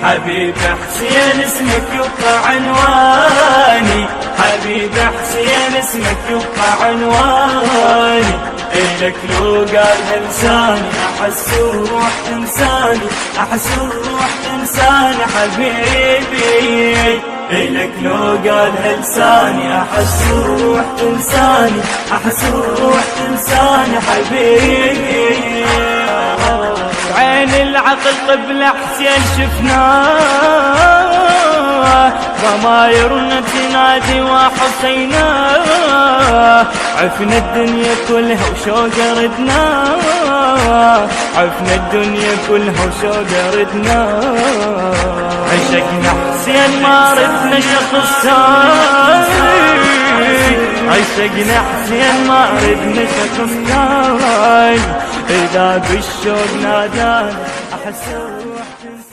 حبيب حسين اسمك يبقى عنواني، حبيب حسين اسمك يبقى عنواني. إلك لو قالها لساني أحس الروح تنساني، أحس الروح تنساني حبيبي. إلك لو قالها لساني أحس الروح تنساني، أحس الروح تنساني حبيبي. عين العقل قبل حسين شفناه، ضمايرنا تنادي وحسينا. عفنا الدنيا كلها وشوق ردناه، عفنا الدنيا كلها وشوق ردناه. عشقنا حسين ما ردنا شخص ثاني، عشقنا حسين ما ردنا شخص ثاني. إذا بالشوق ناداني أحس